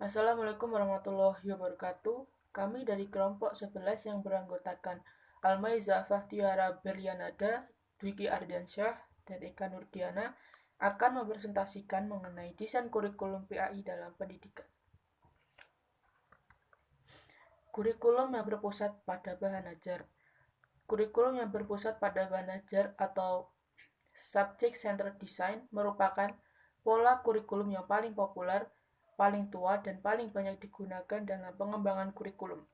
Assalamualaikum warahmatullahi wabarakatuh. Kami dari kelompok 11 yang beranggotakan Almaiza Fahtiara Berlianada, Dwiki Ardiansyah, dan Eka Nurdiana akan mempresentasikan mengenai desain kurikulum PAI dalam pendidikan. Kurikulum yang berpusat pada bahan ajar. Kurikulum yang berpusat pada bahan ajar atau Subject Centered Design merupakan pola kurikulum yang paling populer, paling tua, dan paling banyak digunakan dalam pengembangan kurikulum.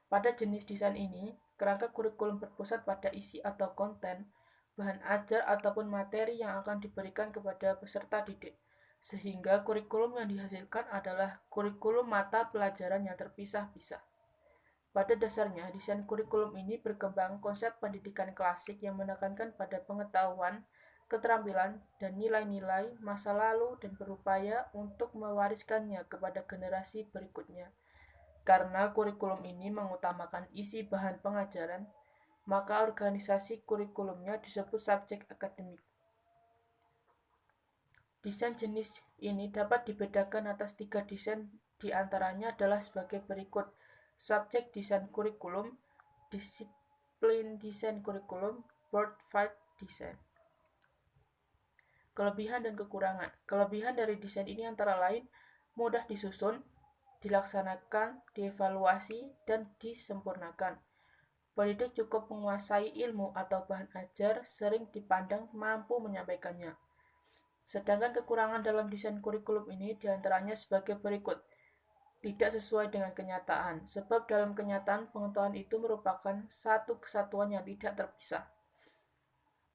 Pada jenis desain ini, kerangka kurikulum berpusat pada isi atau konten, bahan ajar ataupun materi yang akan diberikan kepada peserta didik, sehingga kurikulum yang dihasilkan adalah kurikulum mata pelajaran yang terpisah-pisah. Pada dasarnya, desain kurikulum ini berkembang konsep pendidikan klasik yang menekankan pada pengetahuan, keterampilan, dan nilai-nilai masa lalu dan berupaya untuk mewariskannya kepada generasi berikutnya. Karena kurikulum ini mengutamakan isi bahan pengajaran, maka organisasi kurikulumnya disebut subjek akademik. Desain jenis ini dapat dibedakan atas 3 desain, diantaranya adalah sebagai berikut: subjek desain kurikulum, disiplin desain kurikulum, board fight desain. Kelebihan dan kekurangan. Kelebihan dari desain ini antara lain mudah disusun, dilaksanakan, dievaluasi, dan disempurnakan. Pendidik cukup menguasai ilmu atau bahan ajar, sering dipandang mampu menyampaikannya. Sedangkan kekurangan dalam desain kurikulum ini diantaranya sebagai berikut: tidak sesuai dengan kenyataan, sebab dalam kenyataan pengetahuan itu merupakan satu kesatuan yang tidak terpisah.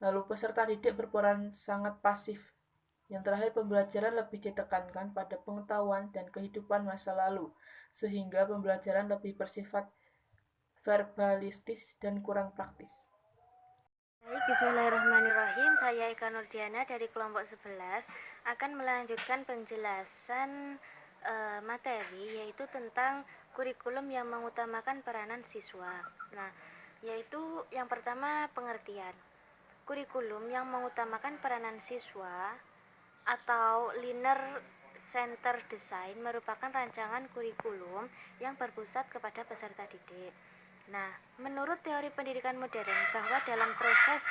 Lalu peserta didik berperan sangat pasif. Yang terakhir, pembelajaran lebih ditekankan pada pengetahuan dan kehidupan masa lalu, sehingga pembelajaran lebih bersifat verbalistis dan kurang praktis. Baik, bismillahirrahmanirrahim. Saya Eka Nurdiana dari kelompok 11 akan melanjutkan penjelasan materi, yaitu tentang kurikulum yang mengutamakan peranan siswa. Nah, yaitu yang pertama, pengertian. Kurikulum yang mengutamakan peranan siswa atau linear center design merupakan rancangan kurikulum yang berpusat kepada peserta didik. Nah, menurut teori pendidikan modern, bahwa dalam proses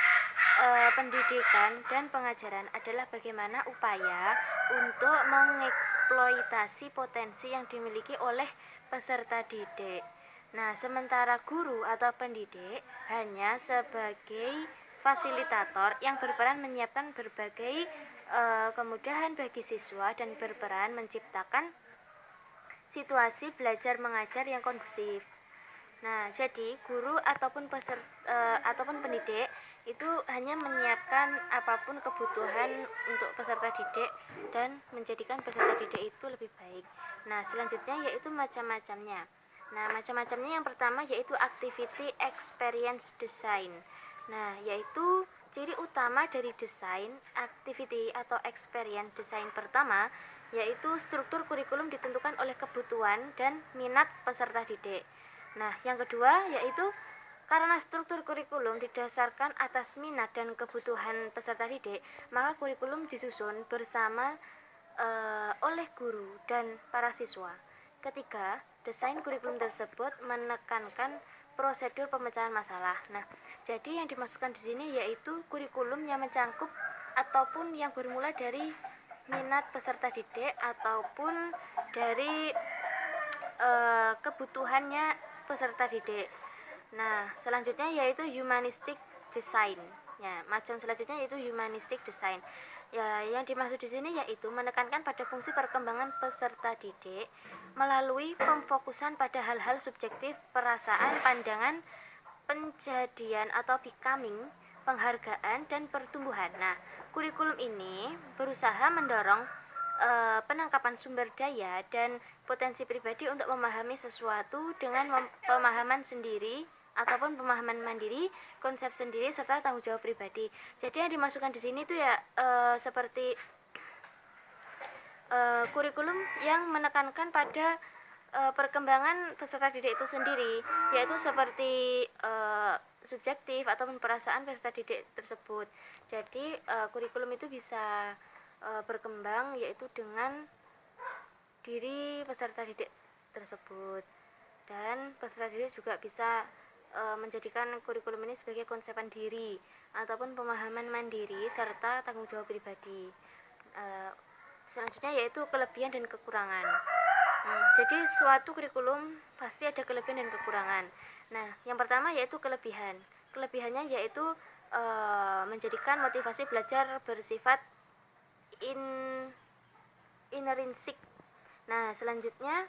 pendidikan dan pengajaran adalah bagaimana upaya untuk mengeksploitasi potensi yang dimiliki oleh peserta didik. Nah, sementara guru atau pendidik hanya sebagai fasilitator yang berperan menyiapkan berbagai kemudahan bagi siswa dan berperan menciptakan situasi belajar mengajar yang kondusif. Nah, jadi guru ataupun pendidik itu hanya menyiapkan apapun kebutuhan untuk peserta didik dan menjadikan peserta didik itu lebih baik. Nah, selanjutnya yaitu macam-macamnya. Nah, macam-macamnya yang pertama yaitu activity experience design. Nah, yaitu ciri utama dari desain activity atau experience design pertama yaitu struktur kurikulum ditentukan oleh kebutuhan dan minat peserta didik. Nah, yang kedua yaitu karena struktur kurikulum didasarkan atas minat dan kebutuhan peserta didik, maka kurikulum disusun bersama oleh guru dan para siswa. Ketiga, desain kurikulum tersebut menekankan prosedur pemecahan masalah. Nah, jadi yang dimaksudkan di sini yaitu kurikulum yang mencangkup ataupun yang bermula dari minat peserta didik ataupun dari kebutuhannya peserta didik. Nah, selanjutnya yaitu humanistic design. Ya, macam selanjutnya yaitu humanistic design. Ya, yang dimaksud di sini yaitu menekankan pada fungsi perkembangan peserta didik melalui pemfokusan pada hal-hal subjektif, perasaan, pandangan, penjadian atau becoming, penghargaan dan pertumbuhan. Nah, kurikulum ini berusaha mendorong penangkapan sumber daya dan potensi pribadi untuk memahami sesuatu dengan pemahaman sendiri ataupun pemahaman mandiri, konsep sendiri serta tanggung jawab pribadi. Jadi yang dimasukkan di sini tuh ya seperti kurikulum yang menekankan pada perkembangan peserta didik itu sendiri, yaitu seperti subjektif ataupun perasaan peserta didik tersebut. Jadi kurikulum itu bisa berkembang yaitu dengan diri peserta didik tersebut. Dan peserta didik juga bisa menjadikan kurikulum ini sebagai konsepan diri ataupun pemahaman mandiri serta tanggung jawab pribadi. Selanjutnya yaitu kelebihan dan kekurangan. Jadi suatu kurikulum pasti ada kelebihan dan kekurangan. Nah, yang pertama yaitu kelebihan. Kelebihannya yaitu menjadikan motivasi belajar bersifat intrinsik. Nah, selanjutnya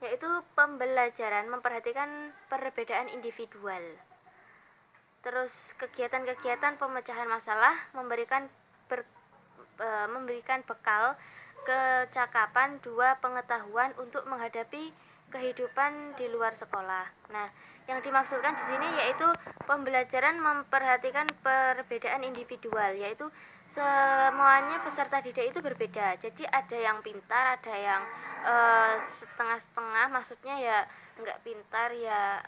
yaitu pembelajaran memperhatikan perbedaan individual. Terus kegiatan-kegiatan pemecahan masalah memberikan bekal kecakapan dua pengetahuan untuk menghadapi kehidupan di luar sekolah. Nah, yang dimaksudkan di sini yaitu pembelajaran memperhatikan perbedaan individual, yaitu semuanya peserta didik itu berbeda. Jadi ada yang pintar, ada yang setengah-setengah, maksudnya ya nggak pintar ya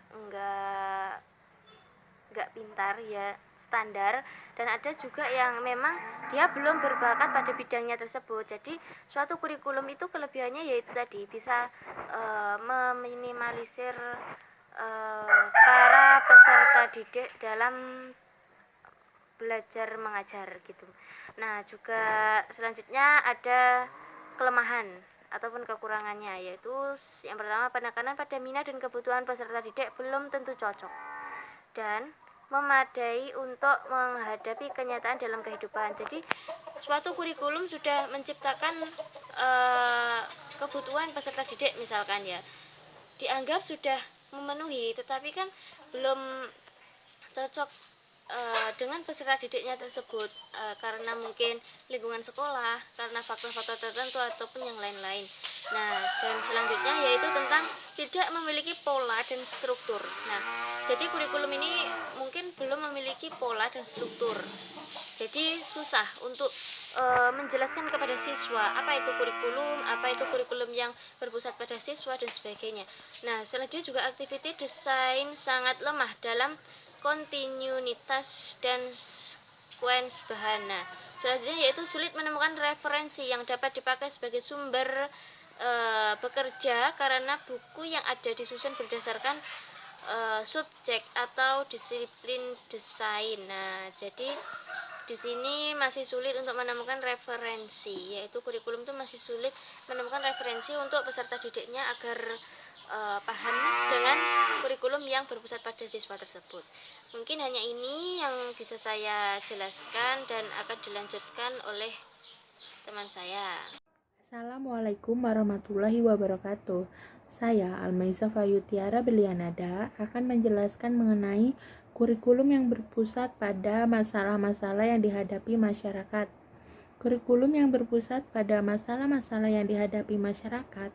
nggak pintar ya standar, dan ada juga yang memang dia belum berbakat pada bidangnya tersebut. Jadi suatu kurikulum itu kelebihannya yaitu tadi bisa meminimalisir para peserta didik dalam belajar mengajar gitu. Nah, juga selanjutnya ada kelemahan ataupun kekurangannya, yaitu yang pertama penekanan pada minat dan kebutuhan peserta didik belum tentu cocok dan memadai untuk menghadapi kenyataan dalam kehidupan. Jadi suatu kurikulum sudah menciptakan kebutuhan peserta didik misalkan ya, dianggap sudah memenuhi, tetapi kan belum cocok dengan peserta didiknya tersebut, karena mungkin lingkungan sekolah, karena faktor-faktor tertentu ataupun yang lain-lain. Nah, dan selanjutnya yaitu tentang tidak memiliki pola dan struktur. Nah, jadi kurikulum ini mungkin belum memiliki pola dan struktur. Jadi susah untuk menjelaskan kepada siswa apa itu kurikulum yang berpusat pada siswa dan sebagainya. Nah, selanjutnya juga activity design sangat lemah dalam kontinuitas dan sekuens bahan. Nah, selanjutnya yaitu sulit menemukan referensi yang dapat dipakai sebagai sumber bekerja karena buku yang ada disusun berdasarkan subjek atau disiplin desain. Nah, jadi di sini masih sulit untuk menemukan referensi, yaitu kurikulum itu masih sulit menemukan referensi untuk peserta didiknya agar paham dengan kurikulum yang berpusat pada siswa tersebut. Mungkin hanya ini yang bisa saya jelaskan dan akan dilanjutkan oleh teman saya. Assalamualaikum warahmatullahi wabarakatuh. Saya Almaiza Fayutiara Belianada akan menjelaskan mengenai kurikulum yang berpusat pada masalah-masalah yang dihadapi masyarakat. Kurikulum yang berpusat pada masalah-masalah yang dihadapi masyarakat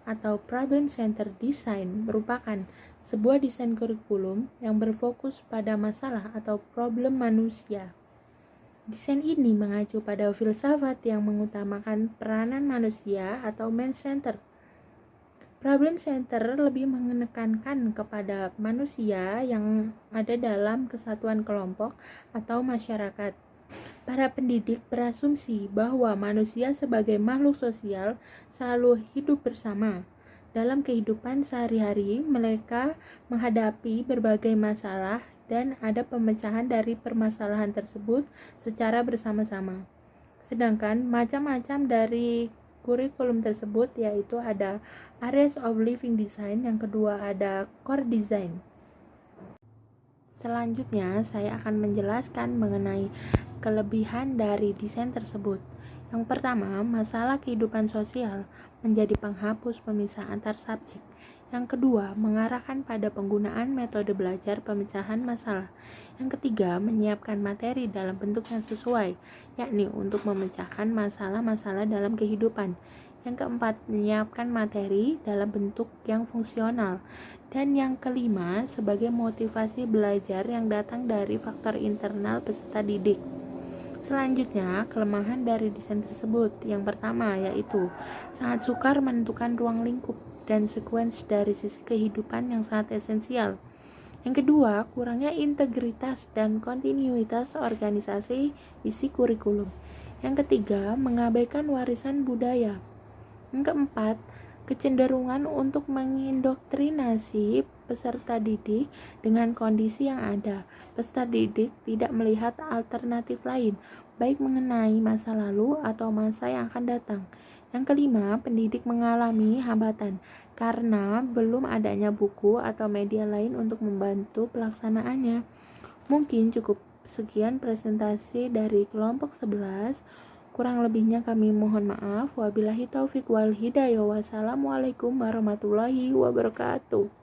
atau Problem Center Design merupakan sebuah desain kurikulum yang berfokus pada masalah atau problem manusia. Desain ini mengacu pada filsafat yang mengutamakan peranan manusia atau man-center. Problem Center lebih menekankan kepada manusia yang ada dalam kesatuan kelompok atau masyarakat. Para pendidik berasumsi bahwa manusia sebagai makhluk sosial selalu hidup bersama. Dalam kehidupan sehari-hari, mereka menghadapi berbagai masalah dan ada pemecahan dari permasalahan tersebut secara bersama-sama. Sedangkan macam-macam dari kurikulum tersebut yaitu ada Areas of Living Design, yang kedua ada Core Design. Selanjutnya, saya akan menjelaskan mengenai kelebihan dari desain tersebut. Yang pertama, masalah kehidupan sosial menjadi penghapus pemisah antar subjek. Yang kedua, mengarahkan pada penggunaan metode belajar pemecahan masalah. Yang ketiga, menyiapkan materi dalam bentuk yang sesuai, yakni untuk memecahkan masalah-masalah dalam kehidupan. Yang keempat, menyiapkan materi dalam bentuk yang fungsional. Dan yang kelima, sebagai motivasi belajar yang datang dari faktor internal peserta didik. Selanjutnya, kelemahan dari desain tersebut. Yang pertama yaitu sangat sukar menentukan ruang lingkup dan sekuens dari sisi kehidupan yang sangat esensial. Yang kedua, kurangnya integritas dan kontinuitas organisasi isi kurikulum. Yang ketiga, mengabaikan warisan budaya. Yang keempat, kecenderungan untuk mengindoktrinasi peserta didik dengan kondisi yang ada. Peserta didik tidak melihat alternatif lain, baik mengenai masa lalu atau masa yang akan datang. Yang kelima, pendidik mengalami hambatan karena belum adanya buku atau media lain untuk membantu pelaksanaannya. Mungkin cukup sekian presentasi dari kelompok 11. Kurang lebihnya kami mohon maaf. Wabillahi taufiq wal hidayah. Wassalamualaikum warahmatullahi wabarakatuh.